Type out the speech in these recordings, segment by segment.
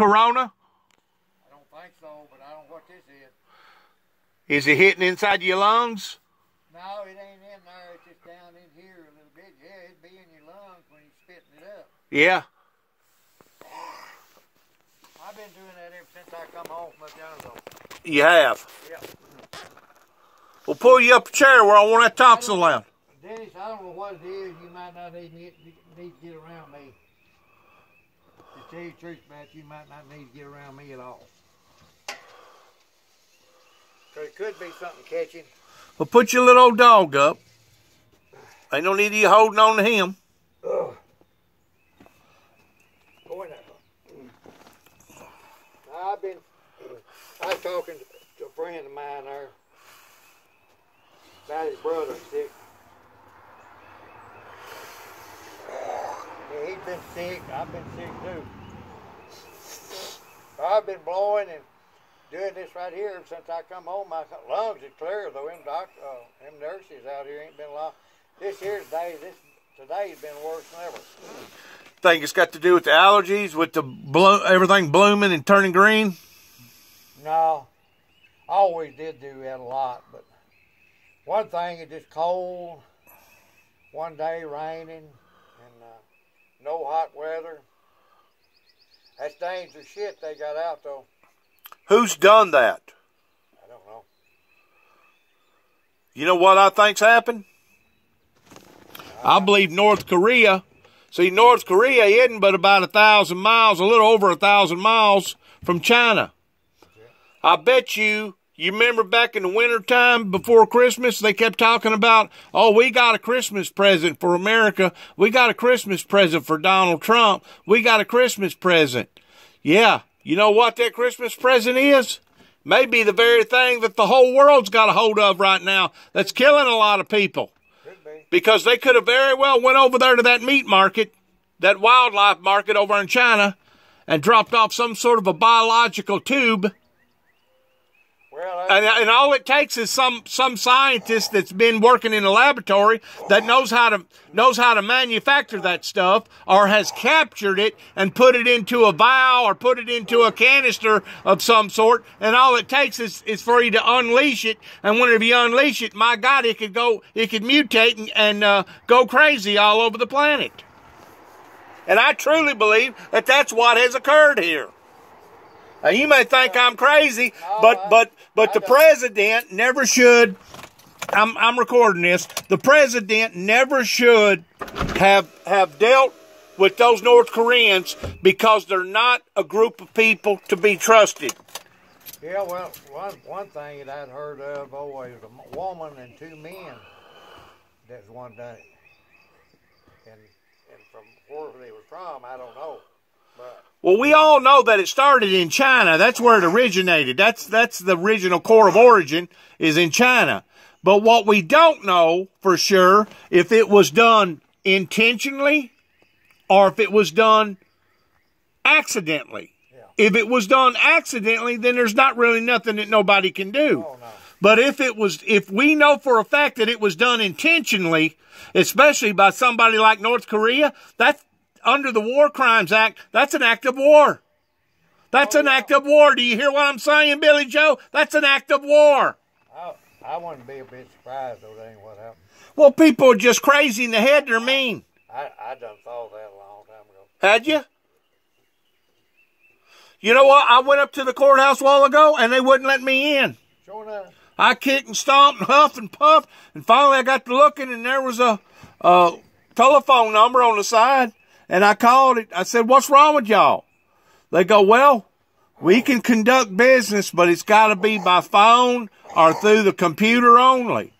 Corona? I don't think so, but I don't know what this is. Is it hitting inside your lungs? No, it ain't in there. It's just down in here a little bit. Yeah, it'd be in your lungs when you're spitting it up. Yeah. I've been doing that ever since I come home from up yonder, though. You have? Yeah. We'll pull you up a chair where I want that talk so loud. Dennis, I don't know what it is. You might not need to get around me. To tell you the truth, Matt, you might not need to get around me at all. So it could be something catching. Well, put your little old dog up. Ain't no need of you holding on to him. Ugh. Go in there. I was talking to a friend of mine there about his brother sick. Yeah, he's been sick. I've been sick too. I've been blowing and doing this right here ever since I come home. My lungs is clear though. Them nurses out here ain't been long. This here's today's been worse than ever. Think it's got to do with the allergies, with the everything blooming and turning green? No, I always did do that a lot, but one thing, it's just cold, one day raining, and no hot weather. That's dangerous shit they got out, though. Who's done that? I don't know. You know what I think's happened? I believe North Korea. See, North Korea isn't but about 1,000 miles, a little over 1,000 miles from China. I bet you remember back in the wintertime before Christmas, they kept talking about, oh, we got a Christmas present for America. We got a Christmas present for Donald Trump. We got a Christmas present. Yeah, you know what that Christmas present is? Maybe the very thing that the whole world's got a hold of right now that's killing a lot of people. Because they could have very well went over there to that meat market, that wildlife market over in China, and dropped off some sort of a biological tube. Well, and all it takes is some scientist that's been working in a laboratory that knows how to manufacture that stuff, or has captured it and put it into a vial or put it into a canister of some sort. And all it takes is for you to unleash it. And whenever you unleash it, my God, it could mutate and go crazy all over the planet. And I truly believe that that's what has occurred here. Now, you may think I'm crazy, but the president never should. I'm recording this. The president never should have dealt with those North Koreans, because they're not a group of people to be trusted. Yeah, well, one thing that I'd heard of always was a woman and two men. That's one day, and from where they were from, I don't know, but. Well, we all know that it started in China. That's where it originated. That's the original core of origin is in China. But what we don't know for sure, if it was done intentionally or if it was done accidentally. Yeah. If it was done accidentally, then there's not really nothing that nobody can do. Oh, no. But if we know for a fact that it was done intentionally, especially by somebody like North Korea, that's under the War Crimes Act, that's an act of war. That's an act of war. Do you hear what I'm saying, Billy Joe? That's an act of war. I wouldn't be a bit surprised, though, that ain't what happened. Well, people are just crazy in the head. They're mean. I done thought that a long time ago. Had you? You know what? I went up to the courthouse a while ago, and they wouldn't let me in. Sure enough. I kicked and stomped and huffed and puffed, and finally I got to looking, and there was a telephone number on the side. And I called it. I said, what's wrong with y'all? They go, well, we can conduct business, but it's got to be by phone or through the computer only.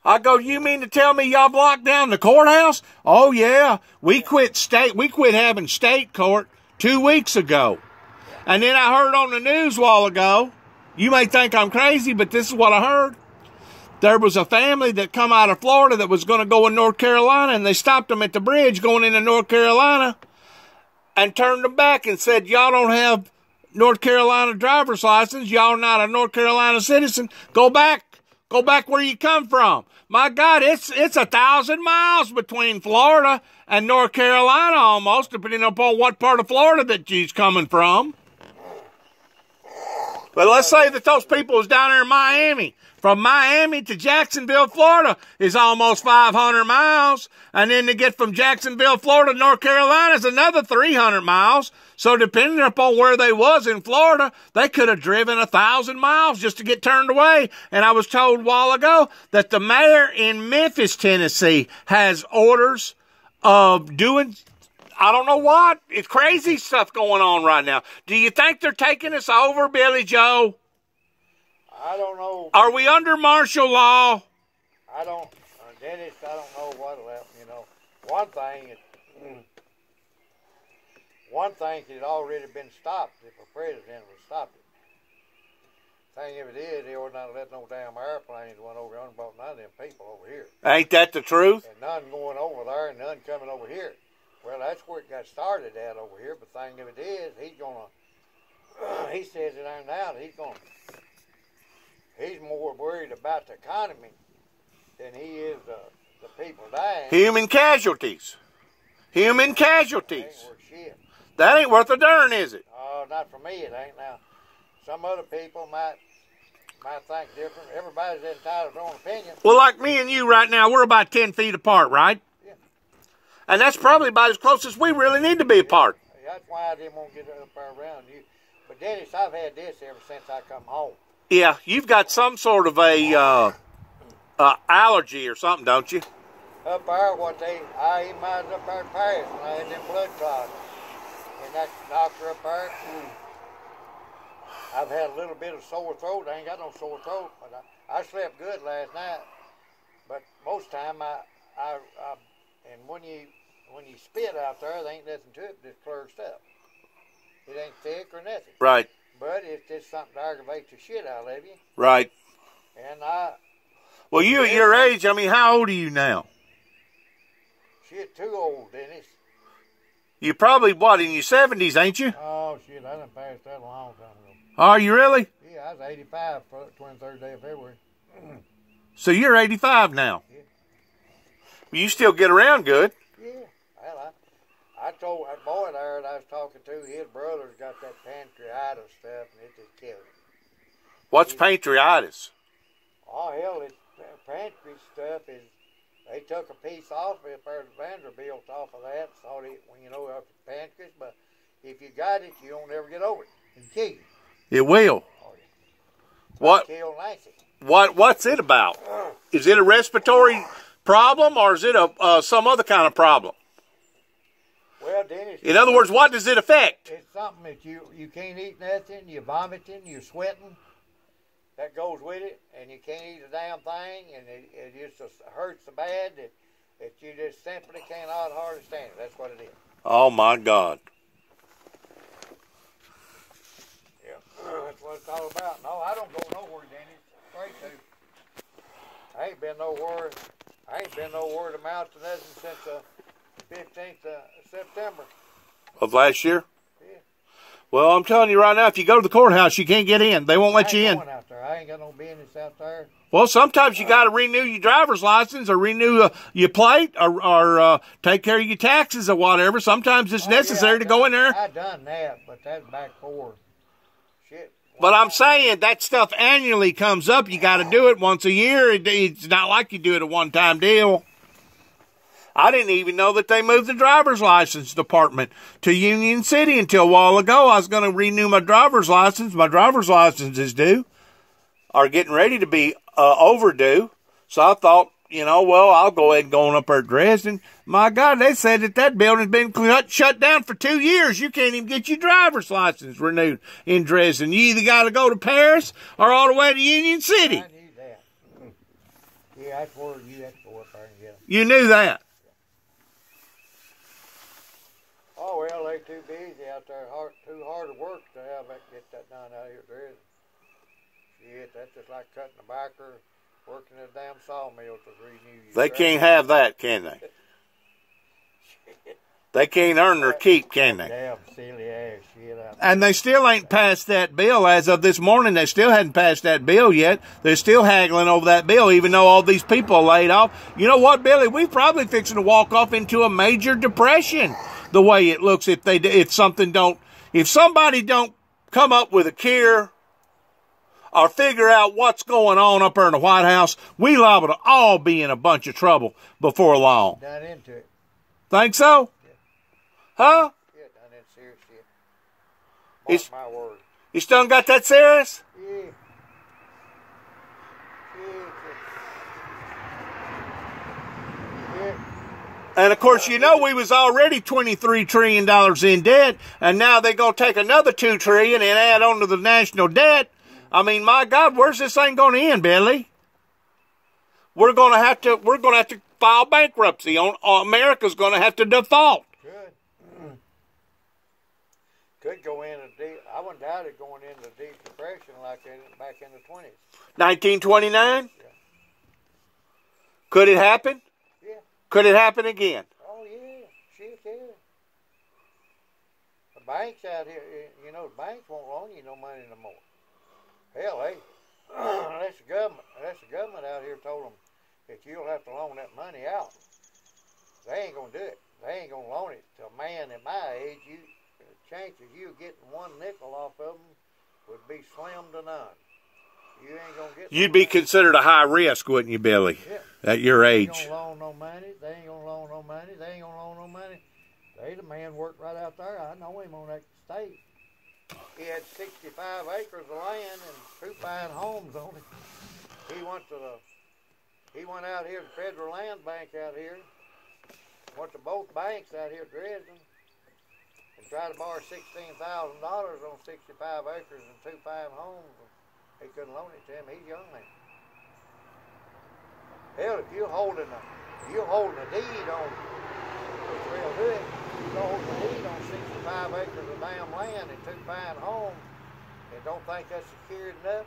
I go, you mean to tell me y'all blocked down the courthouse? Oh, yeah. We quit having state court 2 weeks ago. And then I heard on the news a while ago, you may think I'm crazy, but this is what I heard. There was a family that come out of Florida that was going to go in North Carolina, and they stopped them at the bridge going into North Carolina and turned them back and said, y'all don't have North Carolina driver's license. Y'all not a North Carolina citizen. Go back Go back where you come from. My God, it's 1,000 miles between Florida and North Carolina almost, depending upon what part of Florida that you's coming from. But let's say that those people was down there in Miami. From Miami to Jacksonville, Florida is almost 500 miles. And then to get from Jacksonville, Florida to North Carolina is another 300 miles. So depending upon where they was in Florida, they could have driven 1,000 miles just to get turned away. And I was told a while ago that the mayor in Memphis, Tennessee has orders of doing, I don't know what. It's crazy stuff going on right now. Do you think they're taking us over, Billy Joe? I don't know. Are we under martial law? I don't, Dennis, I don't know what'll happen, you know. One thing had already been stopped if a president would stop it. Thing of it is, they would not let no damn airplanes run over there and brought none of them people over here. Ain't that the truth? And none going over there and none coming over here. Well, that's where it got started at over here, but thing of it is, he says it ain't now, he's more worried about the economy than he is the people dying. Human casualties. Human casualties. Ain't worth shit. That ain't worth a darn, is it? Oh, not for me, it ain't. Now, some other people might think different. Everybody's entitled to their own opinion. Well, like me and you right now, we're about 10 feet apart, right? Yeah. And that's probably about as close as we really need to be apart. That's why I didn't want to get up there around you. But Dennis, I've had this ever since I come home. Yeah, you've got some sort of a allergy or something, don't you? Up there, I even was up there in Paris when I had them blood clots. And that doctor up there, I've had a little bit of sore throat. I ain't got no sore throat, but I slept good last night. But most time, and when you spit out there, there ain't nothing to it, just clear stuff. It ain't thick or nothing. Right. But it's just something to aggravate the shit out of you. Right. And well, you at your age, I mean, how old are you now? Shit, too old, Dennis. You're probably, what, in your 70s, ain't you? Oh, shit, I done passed that a long time ago. Are you really? Yeah, I was 85 for the 23rd day of February. So you're 85 now? Yeah. You still get around good? Yeah. Well, I told that boy there that I was talking to, his brother's got that pancreatitis stuff, and it just killed him. What's pancreatitis? Oh, hell, pancreas stuff is, they took a piece off it up there at Vanderbilt off of that, thought it, when you know, off the pancreas, but if you got it, you don't ever get over it. It'll kill you. It will. Oh, yeah. What? Kill Nancy. What's it about? Is it a respiratory problem, or is it some other kind of problem? Well, Dennis. In other words, what does it affect? It's something that you can't eat nothing, you're vomiting, you're sweating. That goes with it, and you can't eat a damn thing, and it just hurts so bad that you just simply cannot hardly stand it. That's what it is. Oh, my God. Yeah, that's what it's all about. No, I don't go nowhere, Danny. Straight to. I ain't been nowhere to mount to nothing since the 15th of September. Of last year? Yeah. Well, I'm telling you right now, if you go to the courthouse, you can't get in. They won't let you in. Going out there. I ain't got no business out there. Well, sometimes you got to renew your driver's license or renew your plate or take care of your taxes or whatever. Sometimes it's necessary to go in there. I done that, but that's back forward. Shit. But I'm saying that stuff annually comes up. You got to do it once a year. It's not like you do it a one-time deal. I didn't even know that they moved the driver's license department to Union City until a while ago. I was going to renew my driver's license. My driver's license is due, or getting ready to be overdue. So I thought, well, I'll go ahead and go on up there to Dresden. My God, they said that building's been shut down for 2 years. You can't even get your driver's license renewed in Dresden. You either got to go to Paris or all the way to Union City. I knew that. Yeah, that's where you have to go up there and get them. You knew that. Oh, well, they too busy out there, too hard to work to have that, get that done out here. There is. Shit, that's just like cutting a backer, working at a damn sawmill to renew your They can't have that, can they? They can't earn their keep, can they? Damn silly ass shit. And they still ain't passed that bill. As of this morning, they still hadn't passed that bill yet. They're still haggling over that bill, even though all these people are laid off. You know what, Billy? We're probably fixing to walk off into a major depression. The way it looks, if somebody don't come up with a cure or figure out what's going on up there in the White House, we liable to all be in a bunch of trouble before long. Done into it. Think so? Yeah. Huh? Yeah, done into serious shit. It's- Mark my word. You still got that serious? Yeah. Yeah. And of course, you know we was already $23 trillion in debt, and now they're gonna take another $2 trillion and add on to the national debt. I mean, my God, where's this thing gonna end, Billy? We're gonna have to file bankruptcy. America's gonna have to default. Could go in a deep. I wouldn't doubt it going into a deep depression like back in the 20s. 1929? Yeah. Could it happen? Yeah. Could it happen again? Oh yeah, shit yeah. The banks out here, you know, the banks won't loan you no money no more. Hell, hey, that's the government out here told them that you'll have to loan that money out. They ain't gonna do it. They ain't gonna loan it to a man at my age. The chances you getting one nickel off of them would be slim to none. You ain't gonna get. You'd be considered a high risk, wouldn't you, Billy? Yeah. At your They age. ain't gonna loan no money. They ain't gonna loan no money. They ain't gonna loan no money. The man worked right out there. I know him on that state. He had 65 acres of land and 2 fine homes on it. He went out here to the Federal Land Bank out here. Went to both banks out here at Dresden and tried to borrow $16,000 on 65 acres and 2 fine homes. He couldn't loan it to him. He's a young man. Hell, if you're holding a deed on, which they'll do it, you're holding a deed on 65 acres of damn land and 2 fine homes, and don't think that's secured enough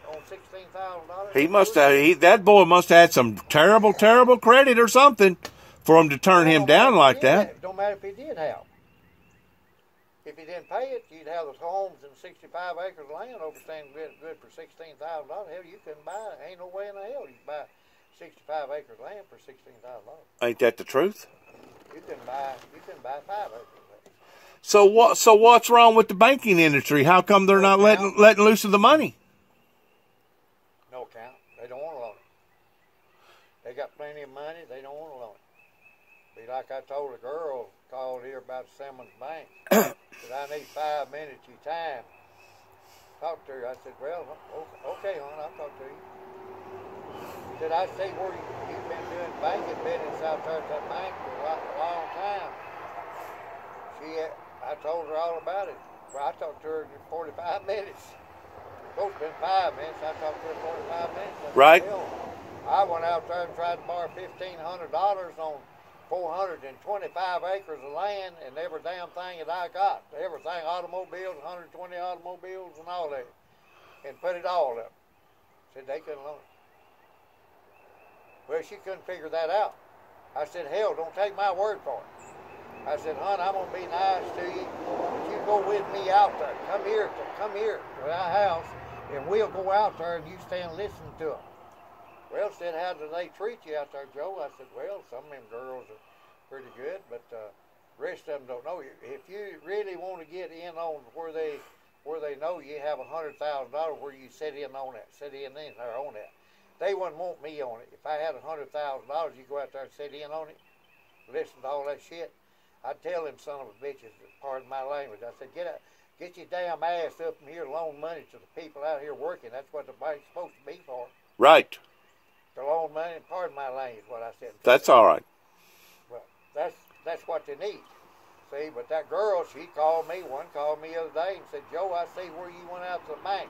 on $16,000. That boy must have had some terrible, terrible credit or something for him to turn him down like that. Don't matter if he did have. If he didn't pay it, you'd have the homes and 65 acres of land overstaying good for $16,000. Hell, you couldn't buy it. Ain't no way in the hell you can buy 65 acres of land for $16,000. Ain't that the truth? You couldn't buy 5 acres. So what's wrong with the banking industry? How come they're not letting loose of the money? No account. They don't want to loan it. They got plenty of money. They don't want to loan it. Be like I told a girl called here about Simmons Bank that I need 5 minutes of your time. Talk to her. I said, well, okay, hon, I'll talk to you. Said, I see where you've been doing banking business out there at that bank for a long time. I told her all about it. Well, I talked to her in 45 minutes. Supposed to have been 5 minutes. I talked to her 45 minutes. Right. I went out there and tried to borrow $1,500 on 425 acres of land and every damn thing that I got. Everything, automobiles, 120 automobiles and all that. And put it all up. Said they couldn't loan it. Well, she couldn't figure that out. I said, hell, don't take my word for it. I said, hon, I'm going to be nice to you, but you go with me out there. Come here to our house, and we'll go out there and you stand and listen to them. Well, said, how do they treat you out there, Joe? I said, well, some of them girls are pretty good, but the rest of them don't know you. If you really want to get in on where they know you have $100,000 where you sit in on that, they wouldn't want me on it. If I had $100,000, you go out there and sit in on it, listen to all that shit. I'd tell them son of a bitches, pardon my language. I said, get your damn ass up from here, loan money to the people out here working. That's what the bank's supposed to be for. Right. To loan money, pardon my language, what I said. That's all right. Well, that's what they need. See, but that girl, one called me the other day and said, Joe, I see where you went out to the bank.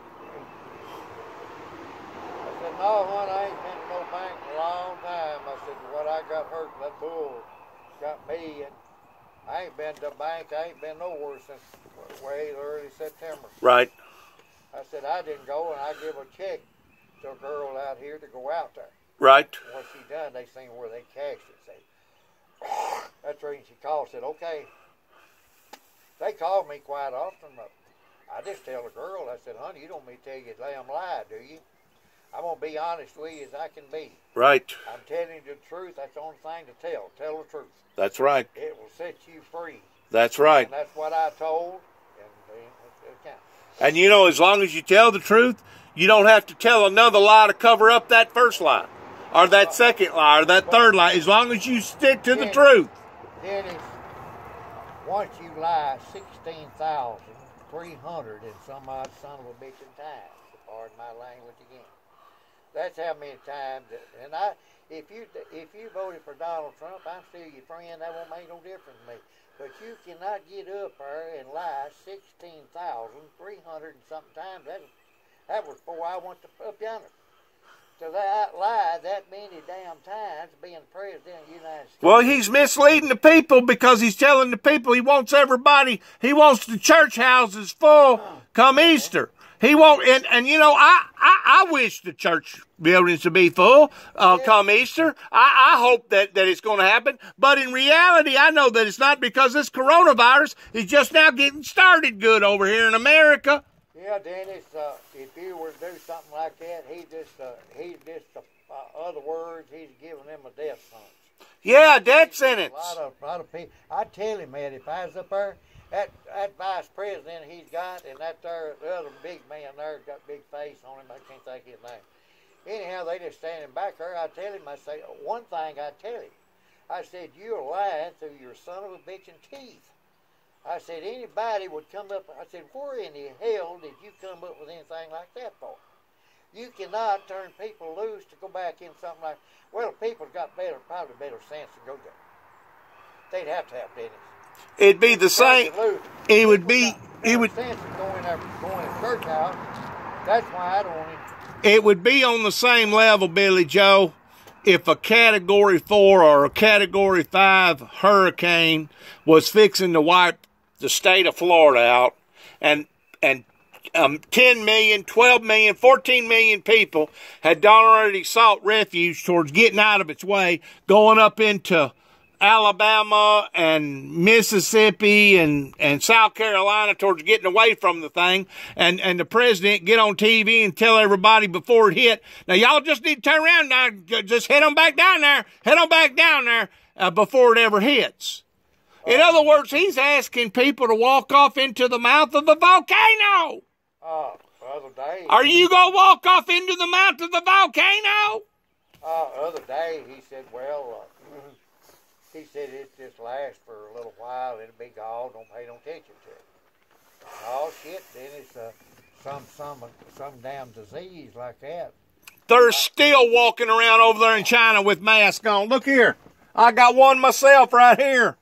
I said, no, hon, I ain't been to no bank in a long time. I said, what I got hurt, that bull got me, and I ain't been to the bank. I ain't been nowhere since way early September. Right. I said, I didn't go, and I give a check to a girl out here to go out there. Right. And what she done, they seen where they cashed it. See. That's the reason she called. Said, okay. They called me quite often, but I just tell the girl, I said, honey, you don't want me to tell you a damn lie, do you? I'm going to be honest with you as I can be. Right. I'm telling you the truth. That's the only thing to tell. Tell the truth. That's right. It will set you free. That's right. And that's what I told. And it counts. And you know, as long as you tell the truth, you don't have to tell another lie to cover up that first lie, or that second lie, or that third lie. As long as you stick to the truth. Dennis, once you lie 16,300 and some odd son of a bitch in times, pardon my language again. That's how many times. And if you voted for Donald Trump, I'm still your friend. That won't make no difference to me. But you cannot get up there and lie 16,300 and something times. That was before I went up yonder. So that lie that many damn times being president of the United States. Well, he's misleading the people because he's telling the people he wants the church houses full come Easter. He won't, and you know, I wish the church buildings to be full come Easter. I hope that it's going to happen. But in reality, I know that it's not, because this coronavirus is just now getting started good over here in America. Yeah, Dennis, if you were to do something like that, he just other words, he's giving them a death sentence. Yeah, death sentence. A lot of people. I tell him, man, if I was up there, that vice president he's got, and that there, the other big man there's got a big face on him, I can't think of his name. Anyhow, they just standing back there. I tell him, I say, one thing I tell him, I said, you're lying through your son of a bitchin' teeth. I said, anybody would come up, I said, where in the hell did you come up with anything like that for? You cannot turn people loose to go back in something like, well, people got probably better sense to go there. They'd have to have Dennis. It'd be the same. It would be. It would. Sense of going to church house. That's why I don't want him. It would be on the same level, Billy Joe, if a Category 4 or a Category 5 hurricane was fixing to wipe the state of Florida out, and 10 million, 12 million, 14 million people had already sought refuge towards getting out of its way, going up into Alabama and Mississippi and South Carolina towards getting away from the thing, and the president get on TV and tell everybody before it hit, now y'all just need to turn around now, just head on back down there before it ever hits. In other words, he's asking people to walk off into the mouth of the volcano. The other day. Are you going to walk off into the mouth of the volcano? The other day, he said, well, he said it just lasts for a little while, it'll be gone, don't pay no attention to it. Oh, shit, then it's some damn disease like that. They're still walking around over there in China with masks on. Look here. I got one myself right here.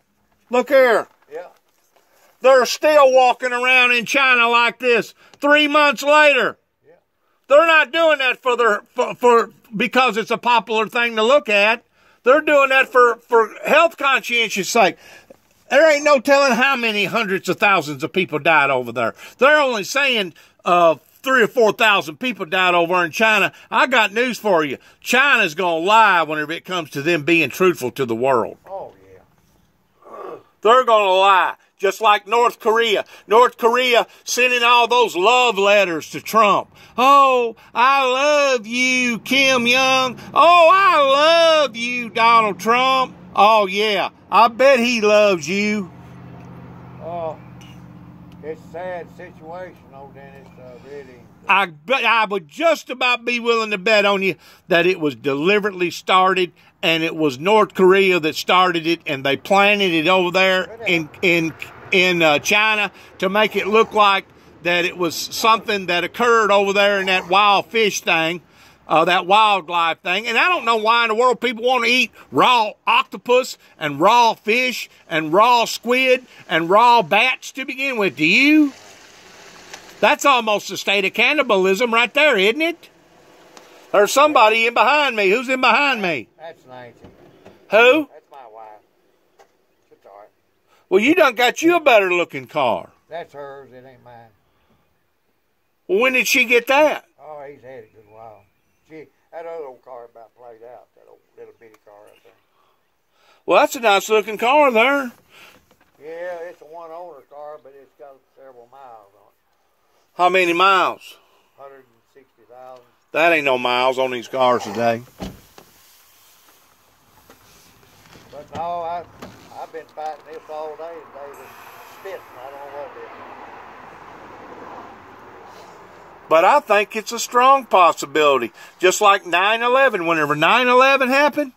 Look here. Yeah. They're still walking around in China like this 3 months later. Yeah. They're not doing that for because it's a popular thing to look at. They're doing that for health conscientious sake. There ain't no telling how many hundreds of thousands of people died over there. They're only saying 3,000 or 4,000 people died over in China. I got news for you. China's going to lie whenever it comes to them being truthful to the world. Oh, yeah. They're going to lie, just like North Korea. North Korea sending all those love letters to Trump. Oh, I love you, Kim Jong. Oh, I love you, Donald Trump. Oh, yeah, I bet he loves you. Oh, it's a sad situation, old Dennis, really. I would just about be willing to bet on you that it was deliberately started, and it was North Korea that started it, and they planted it over there in China to make it look like that it was something that occurred over there in that wild fish thing, that wildlife thing. And I don't know why in the world people want to eat raw octopus and raw fish and raw squid and raw bats to begin with. Do you? That's almost a state of cannibalism right there, isn't it? There's somebody in behind me. Who's in behind me? That's Nancy. Who? That's my wife. It's all right. Well, you done got you a better looking car. That's hers. It ain't mine. Well, when did she get that? Oh, he's had it a good while. That other old car about played out. That old little bitty car up there. Well, that's a nice looking car there. Yeah, it's a one-owner car, but it's got several miles on it. How many miles? 160,000. That ain't no miles on these cars today. But no, I've been fighting this all day today with spitting. I don't know what it is. But I think it's a strong possibility. Just like 9/11, whenever 9/11 happened,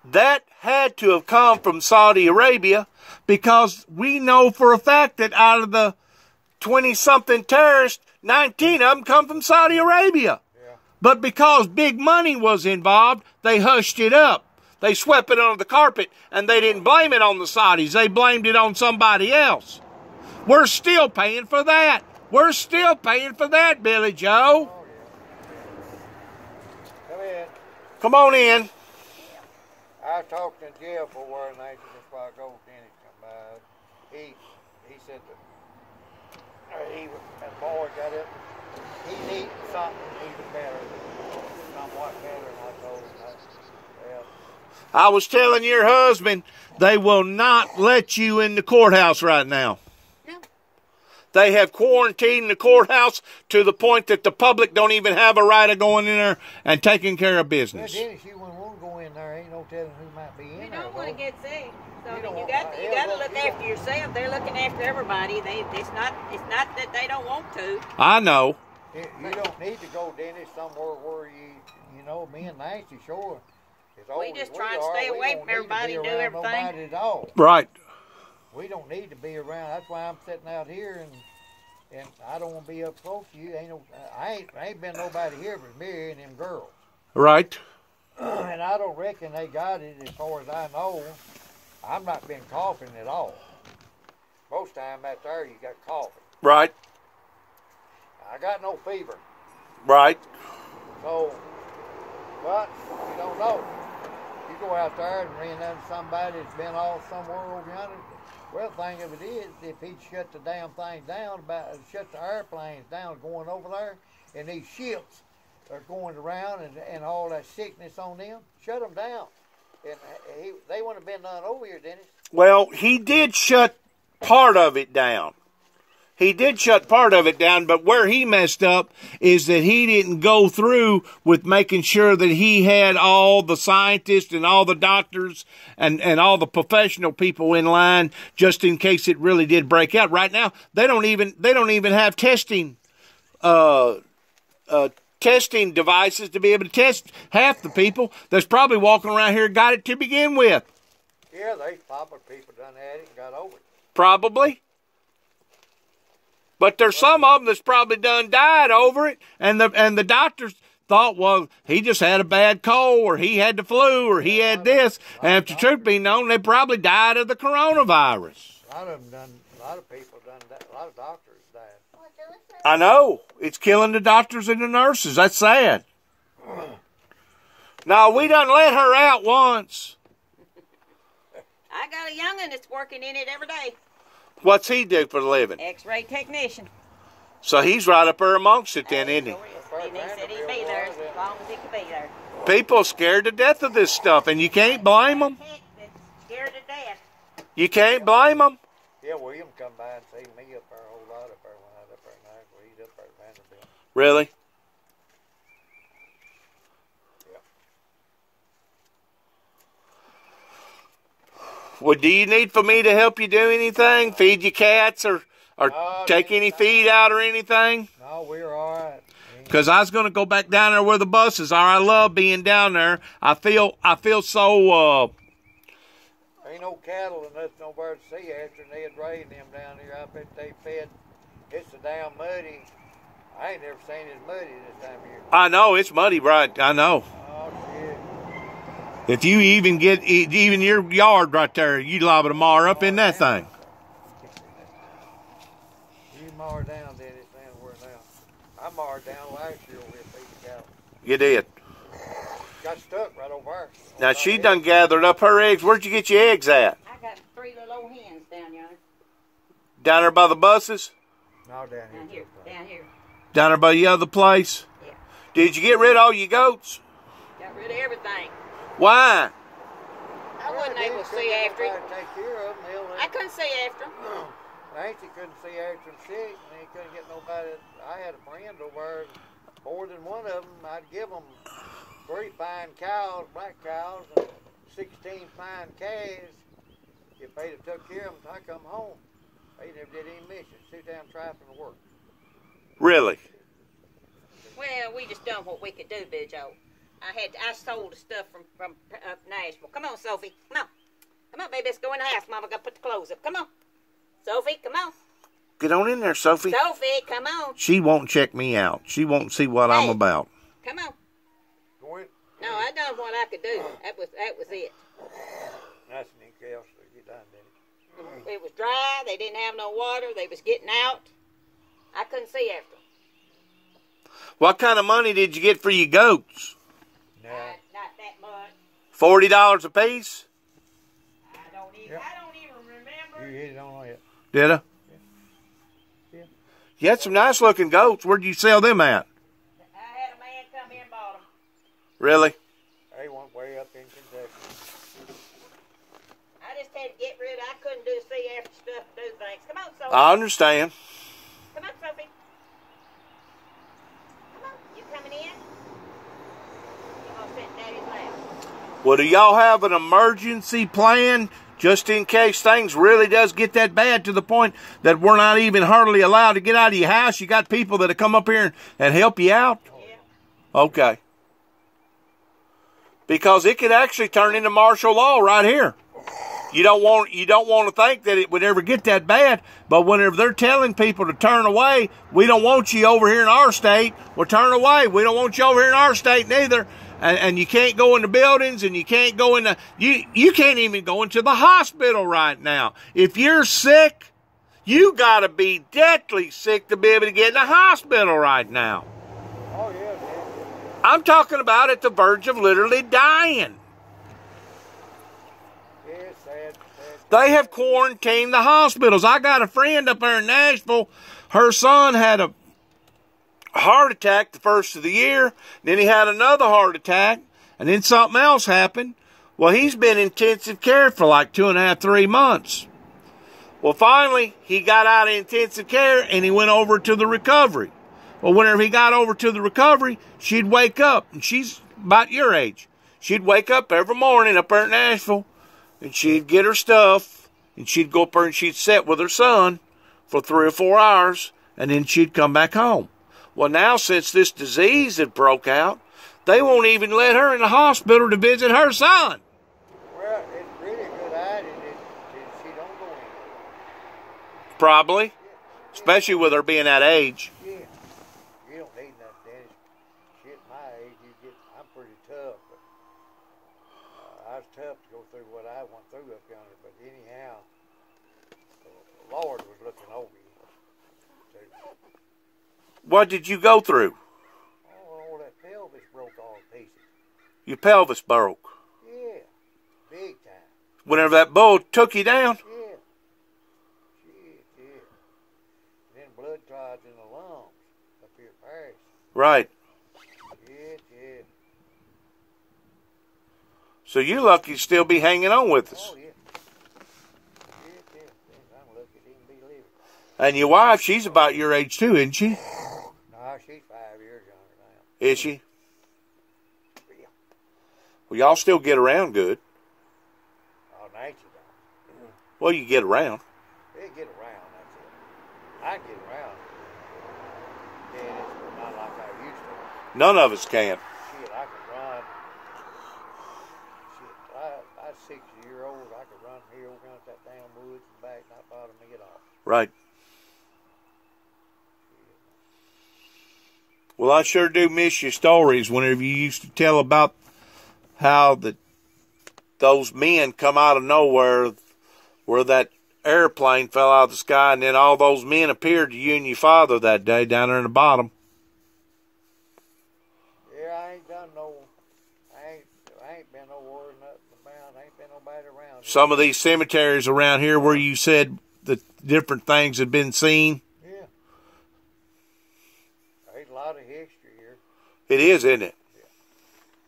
that had to have come from Saudi Arabia, because we know for a fact that out of the 20-something terrorists, 19 of them come from Saudi Arabia. Yeah. But because big money was involved, they hushed it up. They swept it under the carpet, and they didn't blame it on the Saudis. They blamed it on somebody else. We're still paying for that. We're still paying for that, Billy Joe. Oh, yeah. Come in. Come on in. I talked to Jeff for a while, and I just while ago, Dennis come by. He said that that boy got up. He needed something even better, somewhat better than I told him. Well, I was telling your husband they will not let you in the courthouse right now. No. They have quarantined the courthouse to the point that the public don't even have a right of going in there and taking care of well, business. Dennis, you wouldn't want to go in there. Ain't no telling who might be in You there. don't want to get sick. So I You mean, don't you want- got hell, to look, look you after yourself. They're looking after everybody. It's not that they don't want to. I know. You don't need to go, Dennis, somewhere where you know, me and Nancy, sure. As old just as try and are, stay we away don't from need to everybody be and do around everything. Nobody at all. Right. We don't need to be around. That's why I'm sitting out here, and I don't want to be up close to you. I ain't been nobody here but me and them girls. Right. And I don't reckon they got it as far as I know. I've not been coughing at all. Most time out there you got coughing. Right. I got no fever. Right. So, but you don't know. You go out there and run into somebody that's been off somewhere over yonder. Well, the thing of it is, if he'd shut the damn thing down, shut the airplanes down going over there, and these ships are going around and all that sickness on them, shut them down. And they wouldn't have been none over here, Dennis. Well, he did shut part of it down. He did shut part of it down, but where he messed up is that he didn't go through with making sure that he had all the scientists and all the doctors and all the professional people in line just in case it really did break out. Right now, they don't even have testing testing devices to be able to test half the people that's probably walking around here got it to begin with. Yeah, they probably people done had it and got over it. Probably. But there's some of them that's probably done died over it, and the doctors thought, well, he just had a bad cold, or he had the flu, or he had this. And if the truth be known, they probably died of the coronavirus. A lot of them done. A lot of people done that. A lot of doctors died. I know. It's killing the doctors and the nurses. That's sad. No, we done let her out once. I got a young'un that's working in it every day. What's he do for a living? X-ray technician. So he's right up there amongst it then, isn't he? And he said he'd be there as long as he could be there. People are scared to death of this stuff, and you can't blame them. Heck, that's scared to death. You can't blame them. Yeah, William come by and see me up there a whole lot up there when I was up there at night. He's up there at Vanderbilt. Really? Well, do you need for me to help you do anything? Feed your cats or take any feed out or anything? No, we're all right. Because I was going to go back down there where the buses are. I love being down there. I feel so. Ain't no cattle and nothing nowhere to see after they had raised them down here. I bet they fed. It's so damn muddy. I ain't never seen it muddy this time of year. I know it's muddy, right? I know. Oh shit! If you even get even your yard right there, you'd liable to mar up in that thing. You marred down, did it? Man, where now? I marred down last year with a piece of cattle. You did. Got stuck right over there. Now she done gathered up her eggs. Where'd you get your eggs at? I got 3 little old hens down yonder. Down there by the buses? No, down here. Down here. Down here. Down there by the other place? Yeah. Did you get rid of all your goats? Got rid of everything. Why? I wasn't able to see after him. Take care of him. I couldn't see after him. Nancy couldn't see after him sick, and he couldn't get nobody. I had a friend over there, more than one of them. I'd give them 3 fine cows, black cows, and 16 fine calves. If they'd have took care of them, I come home. They never did any mission. Too damn trifling to work. Really? Well, we just done what we could do, Billy Joe. I sold the stuff from Nashville. Come on, Sophie. Come on. Come on, baby. Let's go in the house. Mama got to put the clothes up. Come on. Sophie, come on. Get on in there, Sophie. Sophie, come on. She won't check me out. She won't see what I'm about. Come on. Go in. No, I done what I could do. That was it. That's anything else that you done, didn't It was dry. They didn't have no water. They was getting out. I couldn't see after them. What kind of money did you get for your goats? No. Not that much. $40 a piece? I don't even remember. You hit it on it. Did I? Yeah. You had some nice looking goats. Where'd you sell them at? I had a man come here and bought them. Really? They went way up in Kentucky. I just had to get rid of. I couldn't see after stuff, do things. Come on, Sophie. I understand. Come on, Sophie. Come on. You coming in? You're gonna sit in Daddy's lap. Well, do y'all have an emergency plan just in case things really does get that bad to the point that we're not even hardly allowed to get out of your house? You got people that'll come up here and help you out? Yeah. Okay. Because it could actually turn into martial law right here. You don't want to think that it would ever get that bad, but whenever they're telling people to turn away, we don't want you over here in our state. Well, turn away. We don't want you over here in our state neither. And you can't go in the buildings, and you can't go in the you can't even go into the hospital right now. If you're sick, you got to be deathly sick to be able to get in the hospital right now. Oh, yeah. I'm talking about at the verge of literally dying. Yeah, sad. They have quarantined the hospitals. I got a friend up there in Nashville. Her son had a heart attack the first of the year. Then he had another heart attack. And then something else happened. Well, he's been in intensive care for like 2.5, 3 months. Well, finally, he got out of intensive care and he went over to the recovery. Well, whenever he got over to the recovery, she'd wake up. And she's about your age. She'd wake up every morning up there in Nashville. And she'd get her stuff. And she'd go up there and she'd sit with her son for 3 or 4 hours. And then she'd come back home. Well, now since this disease had broke out, they won't even let her in the hospital to visit her son. Well, it's really a good idea that she don't go in. Probably. Especially with her being that age. Yeah. You don't need nothing, Dennis. Shit, my age, I'm pretty tough. But I was tough to go through what I went through up yonder. But anyhow, the Lord was looking over you. Too. What did you go through? Oh, that pelvis broke all to pieces. Your pelvis broke. Yeah, big time. Whenever that bull took you down? Yeah. Shit, yeah. And then blood clots in the lungs up here in Paris. Right. Yeah. So you're lucky to still be hanging on with us. Oh, yeah. Yeah. I'm lucky to even be living. And your wife, she's about your age too, isn't she? No, she's 5 years younger now. Is she? Yeah. Well, y'all still get around good. Oh, Nancy don't. Well, you get around. They get around, that's it. I get around. Dennis, but not like I used to. None of us can. Shit, I could run. Shit, I was 60-year-old. I could run here, around that damn woods and back, not bother me at all. Right. Well, I sure do miss your stories whenever you used to tell about how those men come out of nowhere where that airplane fell out of the sky and then all those men appeared to you and your father that day down there in the bottom. Yeah, I ain't been nowhere, nothing about. Ain't been nobody around. Some of these cemeteries around here where you said that different things had been seen. Yeah. There's a lot of history here. It is, isn't it? Yeah.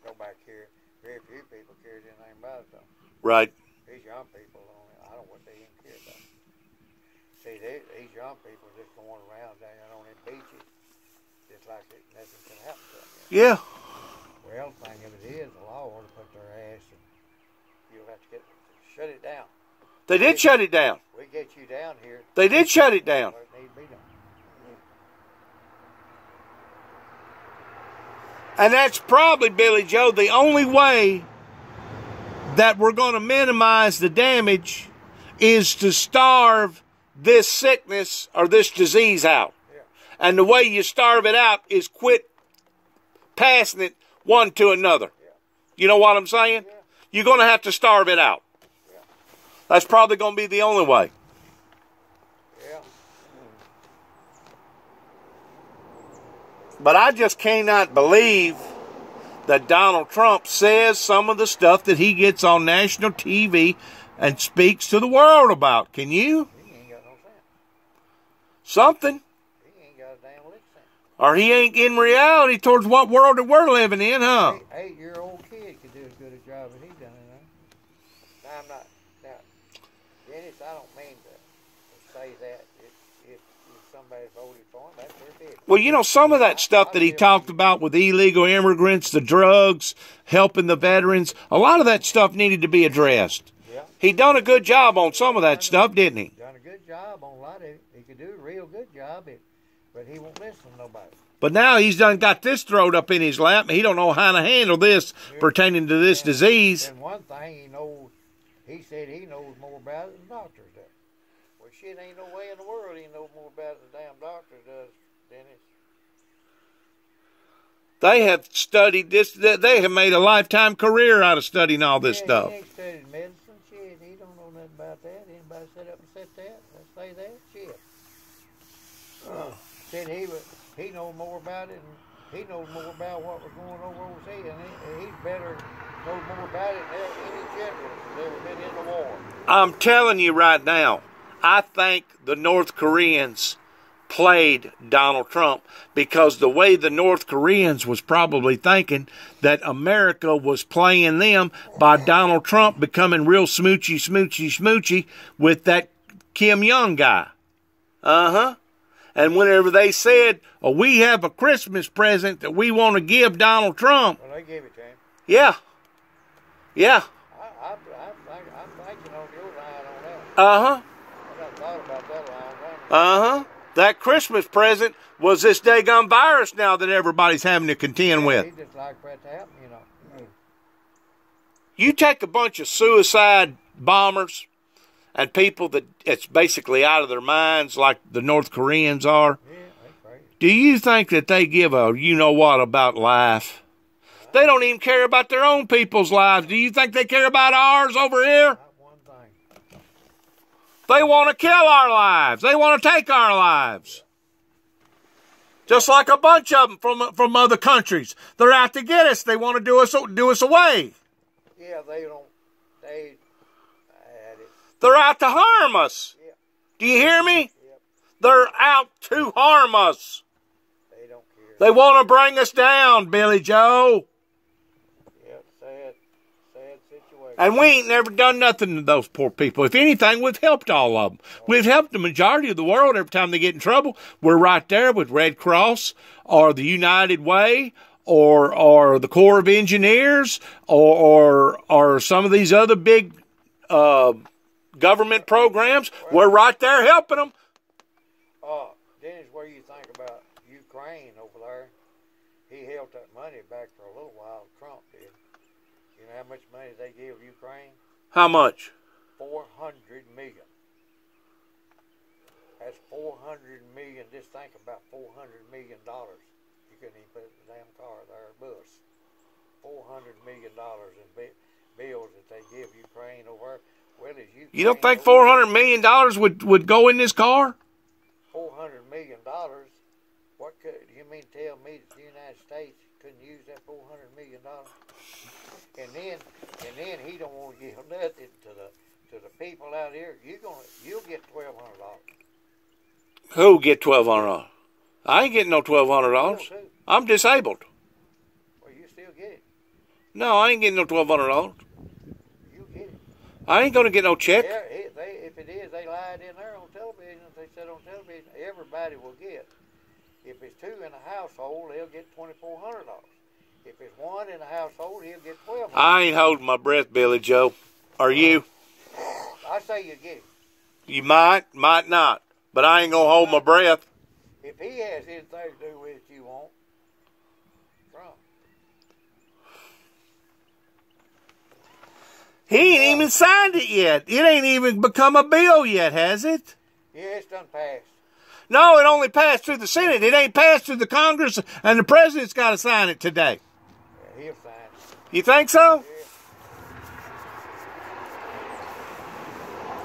Go back here. Very few people cared anything about it, though. Right. These young people, I don't know what they even care about. See, these young people just going around down on them beaches, just like nothing can happen to them. Yeah. Well, the thing of it is, the law ought to put their ass and you'll have to shut it down. They did shut it down. We get you down here. They did shut it down. It need to be done. And that's probably, Billy Joe, the only way that we're going to minimize the damage is to starve this sickness or this disease out. Yeah. And the way you starve it out is quit passing it one to another. Yeah. You know what I'm saying? Yeah. You're going to have to starve it out. Yeah. That's probably going to be the only way. Yeah. But I just cannot believe that Donald Trump says some of the stuff that he gets on national TV and speaks to the world about. Can you? He ain't got no sense. Something. He ain't got a damn lick sense. Or he ain't in reality towards what world that we're living in, huh? 8-year-old kid could do as good a job as he done in there. Now, I'm not. Now, Dennis, I don't mean to say that if somebody voted for him, that's their business. Well, you know, some of that stuff that he talked about with illegal immigrants, the drugs, helping the veterans, a lot of that stuff needed to be addressed. Yeah. He done a good job on some of that stuff, didn't he? Done a good job on a lot of it. He could do a real good job, but he won't listen to nobody. But now he's done got this throwed up in his lap, and he don't know how to handle this pertaining to this disease. And one thing he knows, he said he knows more about it than doctors do. Well, shit, ain't no way in the world he knows more about it than the damn doctor does, Dennis. They have studied this. They have made a lifetime career out of studying all this stuff. He ain't studied medicine. Shit, he don't know nothing about that. Anybody sit up and said that? Say that? Shit. Said he knows more about it, and he knows more about what was going on overseas, and he's better, knows more about it than any general that's ever been in the war. I'm telling you right now, I think the North Koreans played Donald Trump because the way the North Koreans was probably thinking that America was playing them by Donald Trump becoming real smoochy with that Kim Jong guy. And whenever they said, oh, we have a Christmas present that we want to give Donald Trump. Well, they gave it to him. Yeah. Yeah. I'm thinking on your line on that. I got thought about that line. That Christmas present was this daggone virus now that everybody's having to contend with. He just like that to happen, you know. You take a bunch of suicide bombers and people that it's basically out of their minds like the North Koreans are. Yeah, that's crazy. Do you think that they give a you-know-what about life? They don't even care about their own people's lives. Do you think they care about ours over here? Not one thing. They want to kill our lives. They want to take our lives. Just like a bunch of them from other countries. They're out to get us. They want to do us away. Yeah, They're out to harm us. Yeah. Do you hear me? Yep. They're out to harm us. They don't care. They want to bring us down, Billy Joe. Yep, sad situation. And we ain't never done nothing to those poor people. If anything, we've helped all of them. We've helped the majority of the world every time they get in trouble. We're right there with Red Cross or the United Way or the Corps of Engineers or some of these other big government programs. We're right there helping them. Dennis, what do you think about Ukraine over there? He held that money back for a little while, Trump did. You know how much money they gave Ukraine? How much? $400 million. That's $400 million. Just think about $400 million. You couldn't even put it in the damn car there, bus. $400 million in bills that they give Ukraine over. Well, as you don't think $400 million would go in this car? $400 million. What could you mean? Tell me that the United States couldn't use that $400 million? And then he don't want to give nothing to the people out here. You'll get $1,200. Who get $1,200? I ain't getting no $1,200. I'm disabled. Well, you still get it. No, I ain't getting no $1,200. You get it. I ain't gonna get no check. Yeah, if it is, they lied in there on television. If they said on television, everybody will get. If it's two in a household, they'll get $2,400. If it's one in a household, he'll get $1,200. I ain't holding my breath, Billy Joe. Are you? I say you get it. You might not. But I ain't gonna hold my breath. If he has anything to do with it, you won't. Trump. He ain't even signed it yet. It ain't even become a bill yet, has it? Yeah, it's done passed. No, it only passed through the Senate. It ain't passed through the Congress, and the president's got to sign it today. Yeah, he'll sign it. You think so? Yeah.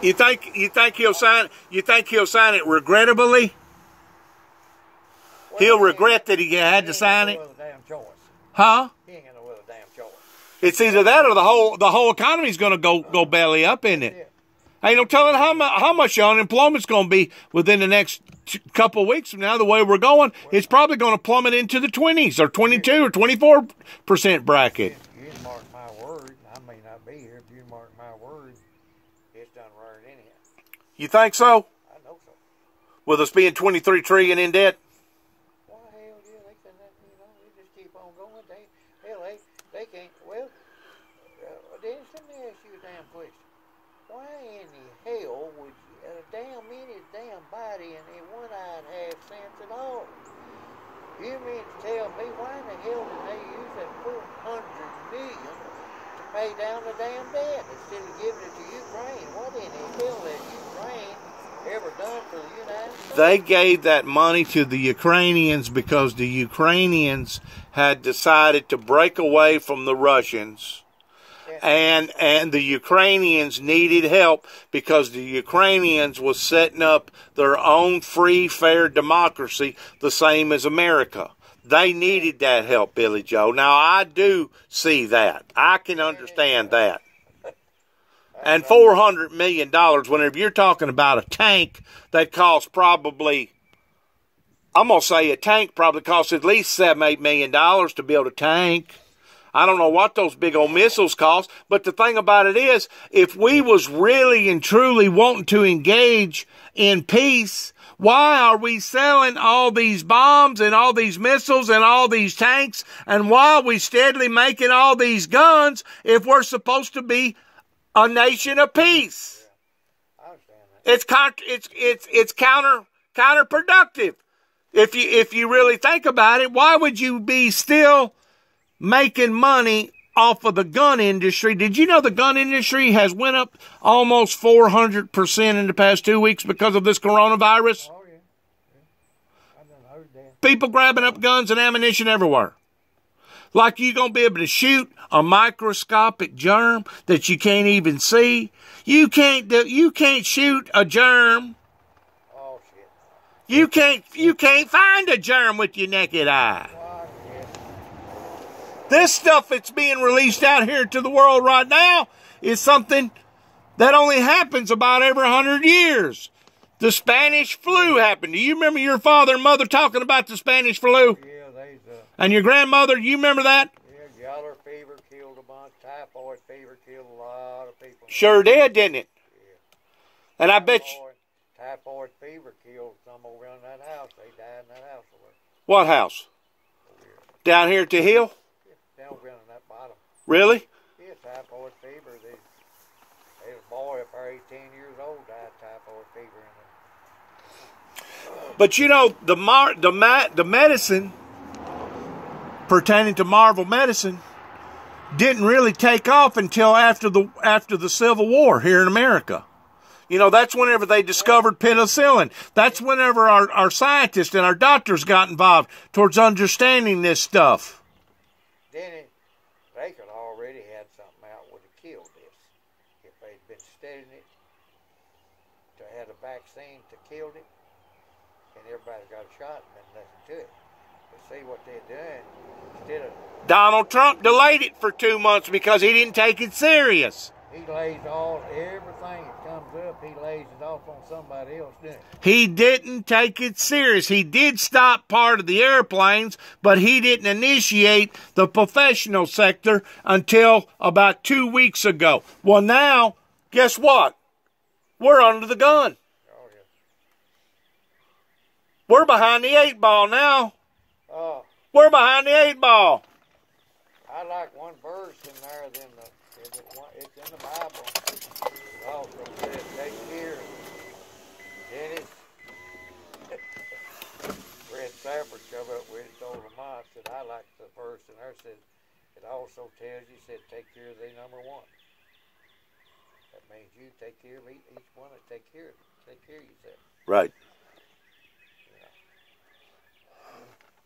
You think he'll sign? You think he'll sign it regrettably? Well, He'll regret that he had to sign it. Damn choice. Huh? He ain't got no other damn choice. It's either that or the whole economy's going to go belly up, isn't it? Yeah. Ain't no telling how much your unemployment's going to be within the next couple of weeks from now. The way we're going, it's probably going to plummet into the 20s or 22 or 24% bracket. You mark my word. I may not be here, but you mark my word. It's done right anyhow. You think so? I know so. With us being $23 trillion in debt? Well, hell yeah, they can, they just keep on going. They can't. Well, Dennis, let me ask you a damn question. Why in the hell would a damn damn body and it one-eyed have sense at all? You mean to tell me why in the hell did they use that $400 million to pay down the damn debt instead of giving it to Ukraine? What in the hell has Ukraine ever done for the United States? They gave that money to the Ukrainians because the Ukrainians had decided to break away from the Russians. And the Ukrainians needed help because the Ukrainians was setting up their own free, fair democracy, the same as America. They needed that help, Billy Joe. Now, I do see that. I can understand that. And $400 million, whenever you're talking about a tank that costs probably, I'm going to say a tank probably costs at least $7-8 million to build a tank. I don't know what those big old missiles cost, but the thing about it is, if we was really and truly wanting to engage in peace, why are we selling all these bombs and all these missiles and all these tanks? And why are we steadily making all these guns if we're supposed to be a nation of peace? Yeah, I understand that. It's counterproductive. If you really think about it, why would you be still making money off of the gun industry? Did you know the gun industry has went up almost 400% in the past 2 weeks because of this coronavirus? Oh, yeah. I done heard that. People grabbing up guns and ammunition everywhere. Like you going to be able to shoot a microscopic germ that you can't even see. You can't shoot a germ. Oh, shit. You can't find a germ with your naked eye. This stuff that's being released out here to the world right now is something that only happens about every 100 years. The Spanish flu happened. Do you remember your father and mother talking about the Spanish flu? Yeah, And your grandmother, you remember that? Yeah, yellow fever killed a bunch. Typhoid fever killed a lot of people. Sure did, didn't it? Yeah. And I bet you... Typhoid fever killed some over in that house. They died in that house over there. What house? Down here at the hill? Down over in that bottom. Really? Yeah, typhoid fever. There's a boy up there, 18 years old, died of typhoid fever in it. But you know, the medicine pertaining to Marvel medicine didn't really take off until after the Civil War here in America. You know, that's whenever they discovered penicillin. That's whenever our scientists and our doctors got involved towards understanding this stuff. Then they could already had something out would have killed this if they'd been studying it to have a vaccine to kill it, and everybody got a shot and then nothing to it. But see what they're doing instead of Donald Trump delayed it for 2 months because he didn't take it serious. he lays everything that comes up, he lays it off on somebody else doing it. He didn't take it serious. He did stop part of the airplanes, but he didn't initiate the professional sector until about 2 weeks ago. Well, now guess what? We're under the gun. Oh, yeah. We're behind the 8 ball now. Oh. We're behind the 8 ball. I like one verse in there, it's in the Bible. It also says, take care, Dennis. Red Safford come up with it, told Lamont, said, I like the verse in there, said, it also tells you, said, take care of the number one. That means you take care of each one and take care of yourself. Right. Yeah.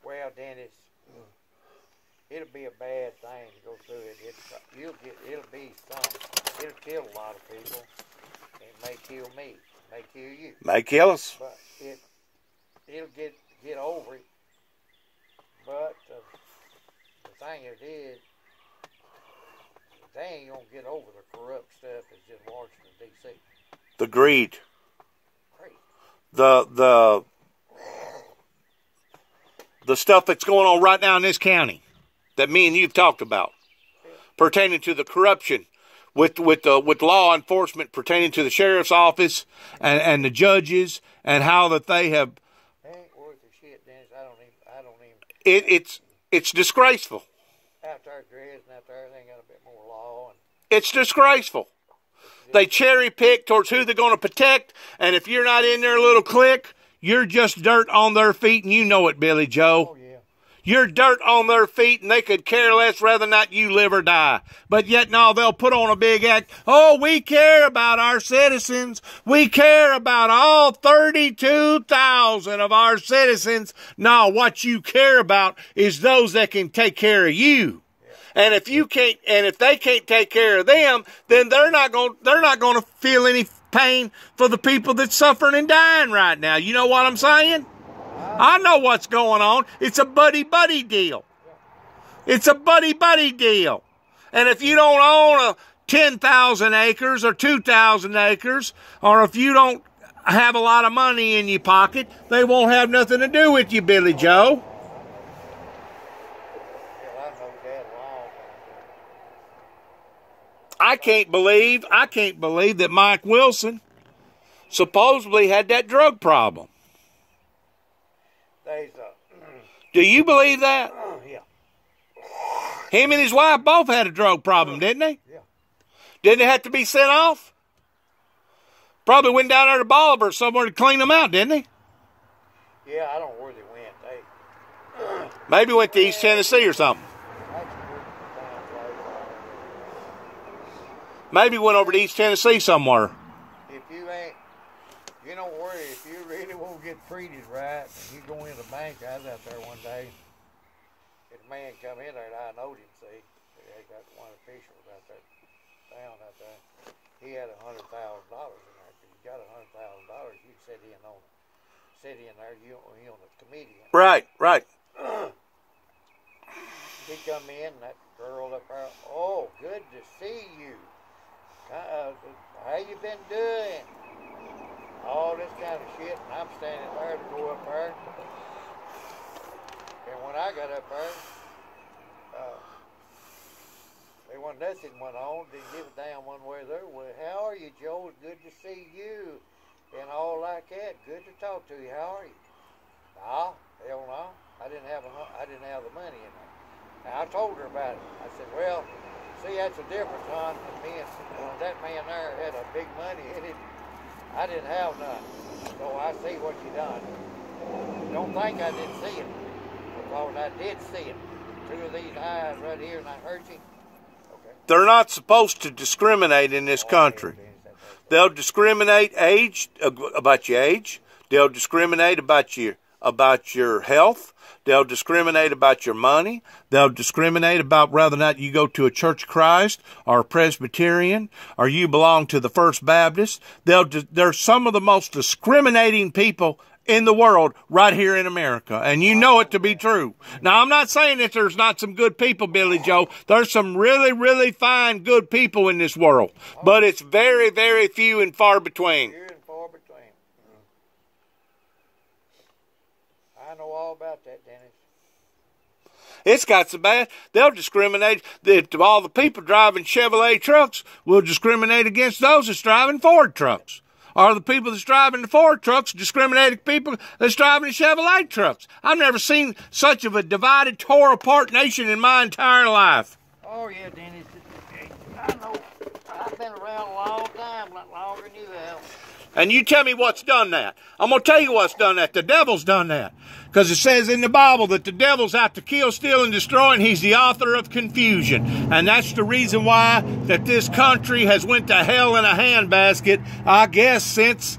Well, Dennis, it'll be a bad thing to go through it. It'll be something. It'll kill a lot of people. It may kill me. It may kill you. May kill us. But it'll get over it. But the thing is, they ain't gonna get over the corrupt stuff that's in Washington D.C. The greed. Great. The stuff that's going on right now in this county that me and you've talked about, pertaining to the corruption with law enforcement, pertaining to the sheriff's office and the judges, and how that they have. They ain't worth the shit, Dennis. I don't even. It's disgraceful. Out there dredging out there, they got a bit more law. It's disgraceful. They cherry pick towards who they're going to protect, and if you're not in their little clique, you're just dirt on their feet, and you know it, Billy Joe. Oh, yeah. You're dirt on their feet, and they could care less whether or not you live or die. But yet, no, they'll put on a big act. Oh, we care about our citizens. We care about all 32,000 of our citizens. No, what you care about is those that can take care of you. And if you can't, and if they can't take care of them, then they're not going to feel any pain for the people that's suffering and dying right now. You know what I'm saying? I know what's going on. It's a buddy-buddy deal. It's a buddy-buddy deal. And if you don't own 10,000 acres or 2,000 acres, or if you don't have a lot of money in your pocket, they won't have nothing to do with you, Billy Joe. I can't believe that Mike Wilson supposedly had that drug problem. Do you believe that? Yeah. Him and his wife both had a drug problem, didn't they? Yeah. Didn't they have to be sent off? Probably went down there to Bolivar somewhere to clean them out, didn't they? Yeah, I don't know where they went. Maybe went to East Tennessee or something. Maybe went over to East Tennessee somewhere. If you ain't, you don't worry, if you really won't get treated right, and you go in the bank, I was out there one day, and a man come in there, and I knowed him, see. They got one official out there, down out there. He had $100,000 in there. If you got $100,000, you sit in there, you on the comedian. Right. He come in, and that girl up there, oh, good to see you. How you been doing? All this kind of shit, and I'm standing there to go up there. And when I got up there, there wasn't nothing went on. Didn't give a damn one way or the other. Well, how are you, Joe? It's good to see you, and all like that. Good to talk to you. How are you? Nah, hell no. I didn't have the money in there. And I told her about it. I said, well, see, that's the difference, hon. That man there had a big money in it. I didn't have none. So I see what you done. Don't think I didn't see it. Because I did see it. Through these eyes right here, and I hurt you. Okay. They're not supposed to discriminate in this country. They'll discriminate about your age. They'll discriminate about your health. They'll discriminate about your money. They'll discriminate about whether or not you go to a Church of Christ or a Presbyterian or you belong to the First Baptist. They're some of the most discriminating people in the world right here in America. And you know it to be true. Now, I'm not saying that there's not some good people, Billy Joe. There's some really, really fine, good people in this world. But it's very, very few and far between. Few and far between. I know all about that, Dennis. It's got so bad, they'll discriminate. All the people driving Chevrolet trucks will discriminate against those that's driving Ford trucks. Or the people that's driving the Ford trucks discriminate against people that's driving the Chevrolet trucks. I've never seen such of a divided, tore apart nation in my entire life. Oh, yeah, Dennis. I know. I've been around a long time, a lot longer than you have. And you tell me what's done that. I'm going to tell you what's done that. The devil's done that. Because it says in the Bible that the devil's out to kill, steal, and destroy, and he's the author of confusion. And that's the reason why that this country has went to hell in a handbasket, I guess since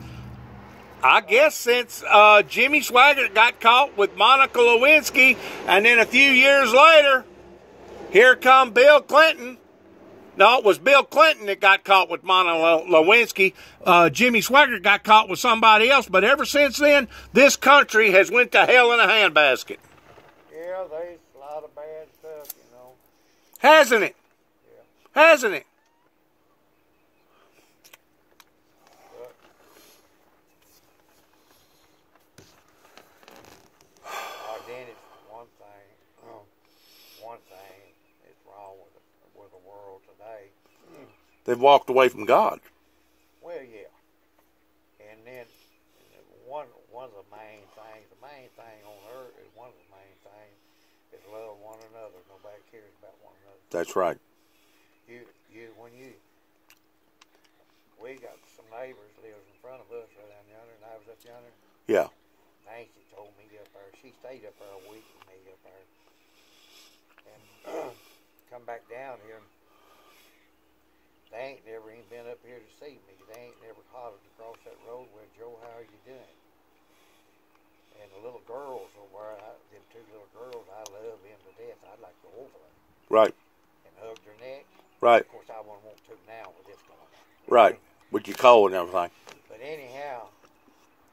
Jimmy Swaggart got caught with Monica Lewinsky, and then a few years later, here come Bill Clinton. No, it was Bill Clinton that got caught with Monica Lewinsky. Jimmy Swaggart got caught with somebody else. But ever since then, this country has went to hell in a handbasket. Yeah, there's a lot of bad stuff, you know. Hasn't it? Yeah. Hasn't it? Dennis, one thing is wrong with the world today. They've walked away from God. Well, yeah. And then one of the main thing on earth is one of the main things is love one another. Nobody cares about one another. That's right. We got some neighbors lives in front of us right down yonder, and I was up yonder. Yeah. Nancy told me up there. She stayed up there a week with me up there. And come back down here. They ain't never even been up here to see me. They ain't never hollered across that road. Well, Joe, how are you doing? And the little girls over there, them two little girls, I love them to death. I'd like to go over them. Right. And hug their neck. Right. Of course, I wouldn't want to now with this going on. Right. With your cold and everything. But anyhow,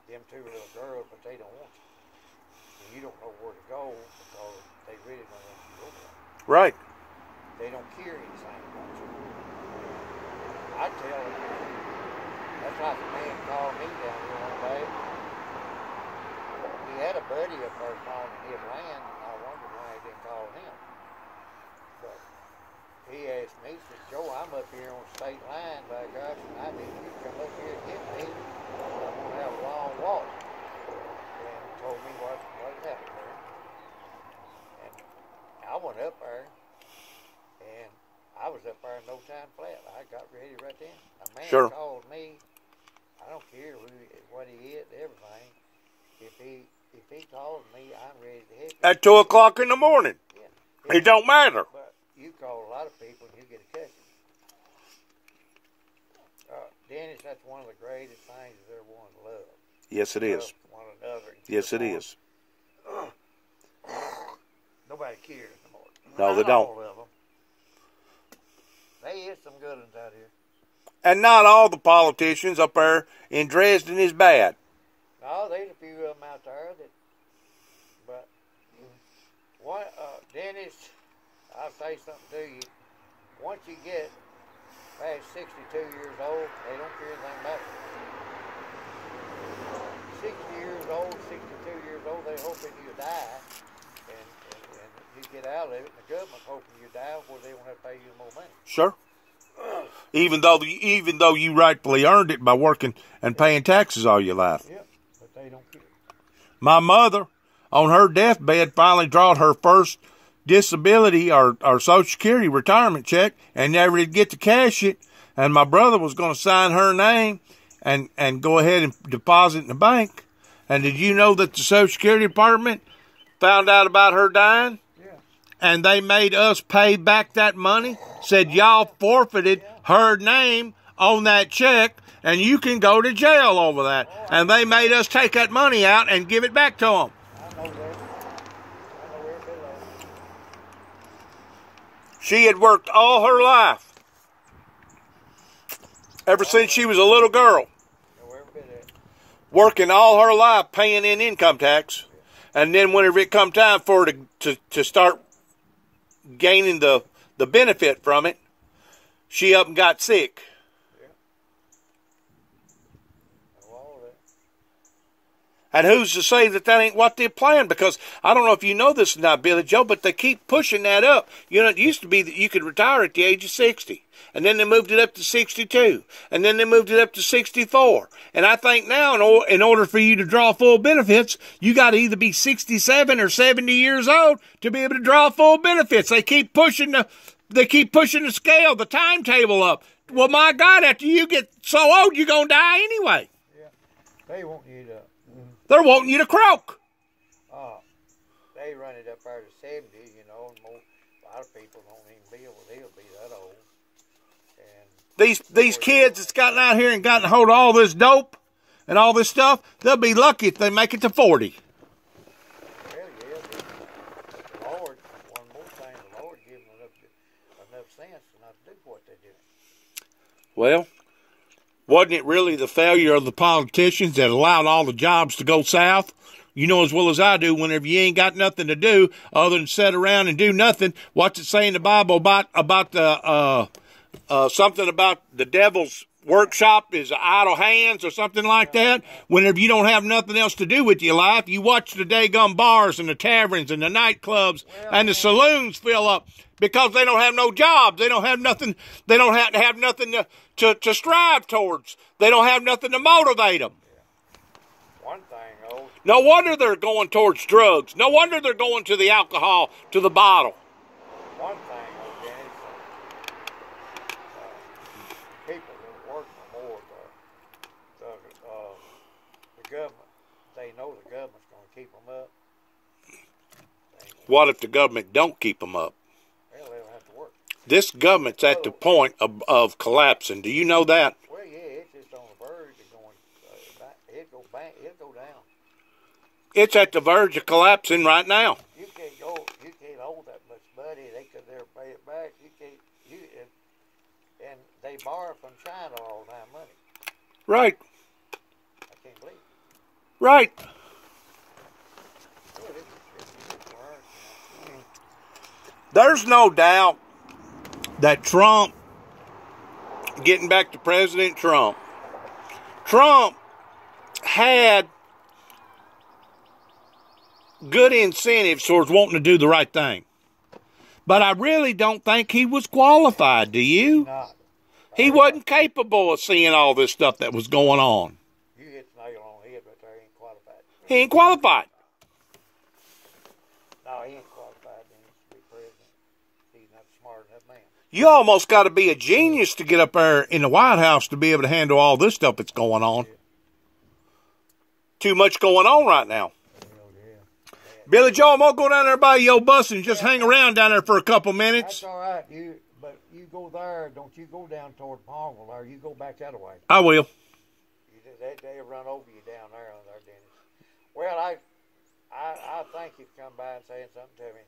them two little girls, but they don't want you. And you don't know where to go because they really don't want you to go there. Right. They don't care anything about you. I tell them, that's like a man called me down here one day. He had a buddy up there calling his land, and I wondered why he didn't call him. But he asked me, he said, Joe, I'm up here on the state line, by gosh, and I need you to come up here and get me. I'm going to have a long walk. And he told me what happened there. And I went up there, and I was up there in no time flat. I got ready right then. A man called me. I don't care what he is, everything. If he calls me, I'm ready to hit him. At 2 o'clock in the morning. Yeah. It don't matter. But you call a lot of people and you get a cushion. Dennis, that's one of the greatest things is everyone love. Yes, it is. One another. Yes, it is. Nobody cares anymore. No, they don't. All of them. There is some good ones out here. And not all the politicians up there in Dresden is bad. No, there's a few of them out there but one, Dennis, I'll say something to you. Once you get past 62 years old, they don't care anything about you. 60 years old, 62 years old, they hoping you die, and you get out of it, and the government's hoping you die before they won't have to pay you more money. Sure. Even though you rightfully earned it by working and paying taxes all your life. Yep, but they don't care. My mother, on her deathbed, finally drawed her first disability or Social Security retirement check and never did get to cash it. And my brother was going to sign her name and go ahead and deposit in the bank. And did you know that the Social Security Department found out about her dying? Yeah. And they made us pay back that money? Said y'all forfeited her name on that check and you can go to jail over that. And they made us take that money out and give it back to them. I know that. I know where it belongs. She had worked all her life. Ever since she was a little girl. Working all her life, paying in income tax. And then whenever it come time for her to start gaining the benefit from it, she up and got sick. And who's to say that that ain't what they're playing? Because I don't know if you know this or not, Billy Joe, but they keep pushing that up. You know, it used to be that you could retire at the age of 60. And then they moved it up to 62. And then they moved it up to 64. And I think now, in order for you to draw full benefits, you got to either be 67 or 70 years old to be able to draw full benefits. They keep pushing the scale, the timetable up. Well, my God, after you get so old, you're going to die anyway. Yeah. They want you to... They're wanting you to croak. They run it up there to 70, you know, and a lot of people don't even be able to be that old. And these kids that's gotten out here and gotten a hold of all this dope and all this stuff, they'll be lucky if they make it to 40. Well, yeah, but the Lord, one more thing, the Lord gave them enough sense not to do what they do. Well, wasn't it really the failure of the politicians that allowed all the jobs to go south? You know as well as I do, whenever you ain't got nothing to do other than sit around and do nothing, what's it say in the Bible about the something about the devil's workshop is idle hands or something like that? Whenever you don't have nothing else to do with your life, you watch the daggum bars and the taverns and the nightclubs and the saloons fill up because they don't have no jobs. They don't have nothing. They don't have nothing to strive towards. They don't have nothing to motivate them. One thing, though. No wonder they're going towards drugs. No wonder they're going to the alcohol, to the bottle. One thing, though, Dennis, people that work no more, the government, they know the government's going to keep them up. What if the government don't keep them up? Well, they'll have to work. This government's at the point of collapsing. Do you know that? Well, yeah, it's just on the verge of going, it'll go down. It's at the verge of collapsing right now. You can't hold that much money. They could never pay it back. And they borrow from China all that money. Right. I can't believe it. Right. Well, it's hard. There's no doubt that Trump, getting back to President Trump had good incentives towards wanting to do the right thing. But I really don't think he was qualified, do you? Not. He wasn't capable of seeing all this stuff that was going on. You hit the nail on the head, but they ain't qualified. He ain't qualified. No, he ain't qualified to be president. He's not a smart enough man. You almost got to be a genius to get up there in the White House to be able to handle all this stuff that's going on. Too much going on right now. Billy Joe, I'm going to go down there by your bus and just hang around down there for a couple minutes. That's all right. But you go there. Don't you go down toward Palmville there. You go back that way. I will. They run over you down there, Dennis. Well, I think you've come by and saying something to me.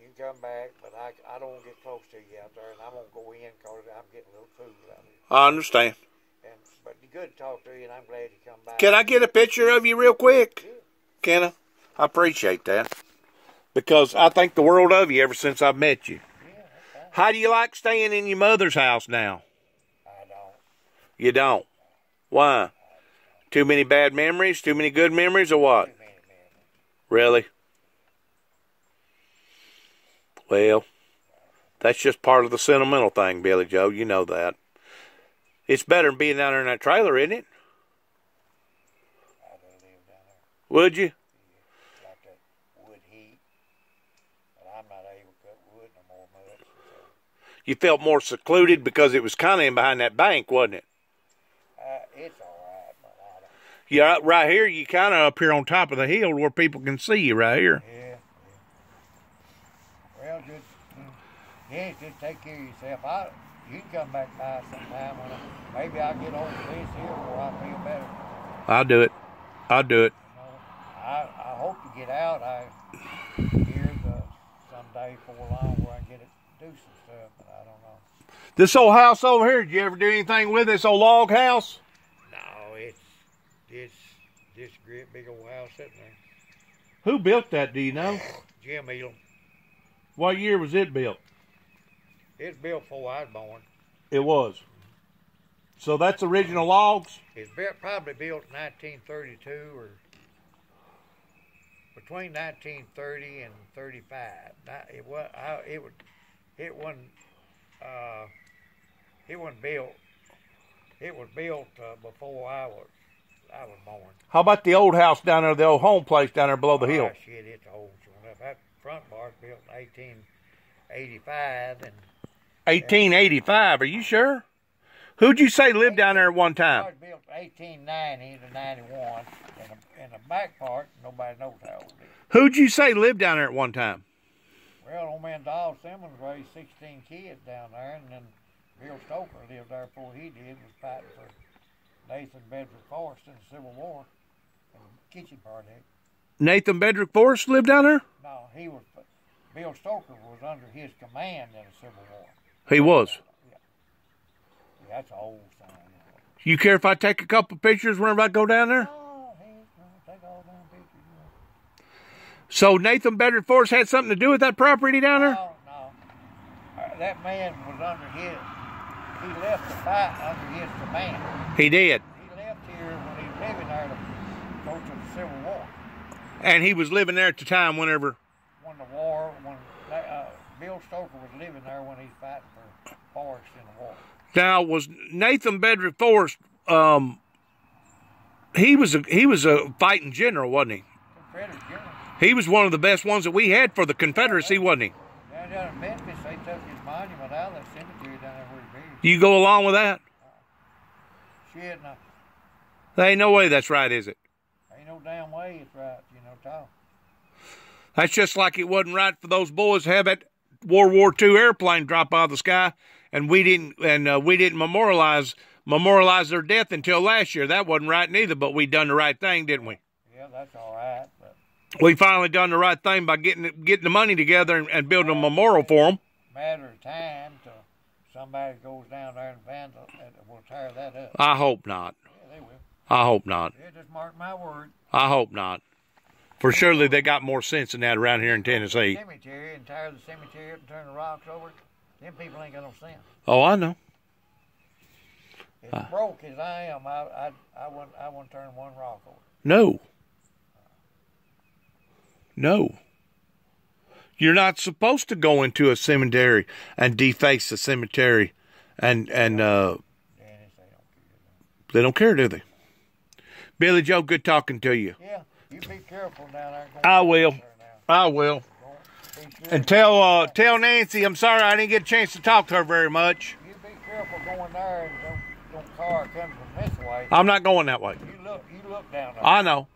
You can come back, but I don't want to get close to you out there, and I won't go in because I'm getting a little food out here. I understand. But it's good to talk to you, and I'm glad you come by. Can I get a picture of you real quick? Yeah. Can I? I appreciate that. Because I think the world of you ever since I've met you. Yeah, that's fine. How do you like staying in your mother's house now? I don't. You don't? Why? Too many bad memories? Too many good memories or what? Too many memories. Really? Well, that's just part of the sentimental thing, Billy Joe. You know that. It's better than being down there in that trailer, isn't it? I'd live down there. Would you? Like that wood heat. But I'm not able to cut wood no more much. So. You felt more secluded because it was kind of in behind that bank, wasn't it? It's all right, but I don't. Yeah, right here, you kind of up here on top of the hill where people can see you right here. Yeah. Well, just take care of yourself. You can come back by sometime when maybe I'll get over this here where I feel better. I'll do it. I'll do it. You know, I hope to get out. Here someday before long where I can do some stuff, but I don't know. This old house over here, did you ever do anything with this old log house? No, it's this great big old house sitting there. Who built that, do you know? Jim Elam. What year was it built? It's built before I was born. It was. So that's original logs? It's probably built in 1932 or between 1930 and 35. It wasn't built. It was built before I was born. How about the old house down there, the old home place down there below the hill? Oh, shit, it's old. That front bar was built in 1885. 1885, are you sure? Who'd you say lived down there at one time? It was built 1890 to 91. In the back part, nobody knows how old it is. Who'd you say lived down there at one time? Well, old man Doll Simmons raised 16 kids down there, and then Bill Stoker lived there before he did, was fighting for Nathan Bedford Forrest in the Civil War, in the kitchen part of it. Nathan Bedford Forrest lived down there? No, Bill Stoker was under his command in the Civil War. He was? Yeah. That's an old thing. You care if I take a couple pictures whenever I go down there? Oh, heck no, take all damn pictures. So Nathan Bedford Forrest had something to do with that property down there? No. That man was under his, he left the fight under his command. He did? He left here when he was living there to go to the Civil War. And he was living there at the time when Bill Stoker was living there when he was fighting for Forrest in the war. Now, was Nathan Bedford Forrest, he was a fighting general, wasn't he? Confederate general. He was one of the best ones that we had for the Confederacy, wasn't he? Down in Memphis, they took his monument out of that cemetery down there where he buried. You go along with that? Shit, no. There ain't no way that's right, is it? Ain't no damn way it's right, Tom. That's just like it wasn't right for those boys to have that World War II airplane drop out of the sky, and we didn't memorialize their death until last year. That wasn't right neither, but we done the right thing, didn't we? Yeah, that's all right. But we finally done the right thing by getting the money together and building a memorial for them. Matter of time till somebody goes down there and will tear that up. I hope not. Yeah, they will. I hope not. Yeah, just mark my word. I hope not. For surely they got more sense than that around here in Tennessee. Cemetery and tear the cemetery up and turn the rocks over. Them people ain't got no sense. Oh, I know. As broke as I am, I wouldn't turn one rock over. No. No. You're not supposed to go into a cemetery and deface the cemetery, and they don't care, do they? Billy Joe, good talking to you. Yeah, you be careful down there. I will. I will. And tell Nancy I'm sorry I didn't get a chance to talk to her very much. You be careful going there and don't car come from this way. I'm not going that way. You look down there. I know.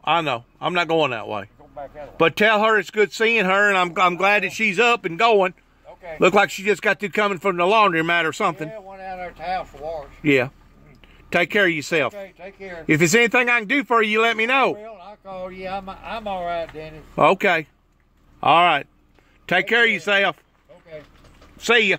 I'm not going that way. Go back that way. But tell her it's good seeing her, and I'm glad that she's up and going. Okay. Look like she just got through coming from the laundromat or something. Yeah, went out there to the house to wash. Yeah. Take care of yourself. Okay, take care. If there's anything I can do for you, you let me know. Well, I'll call you. I'm all right, Dennis. Okay. All right. Take care of yourself. Okay. See ya.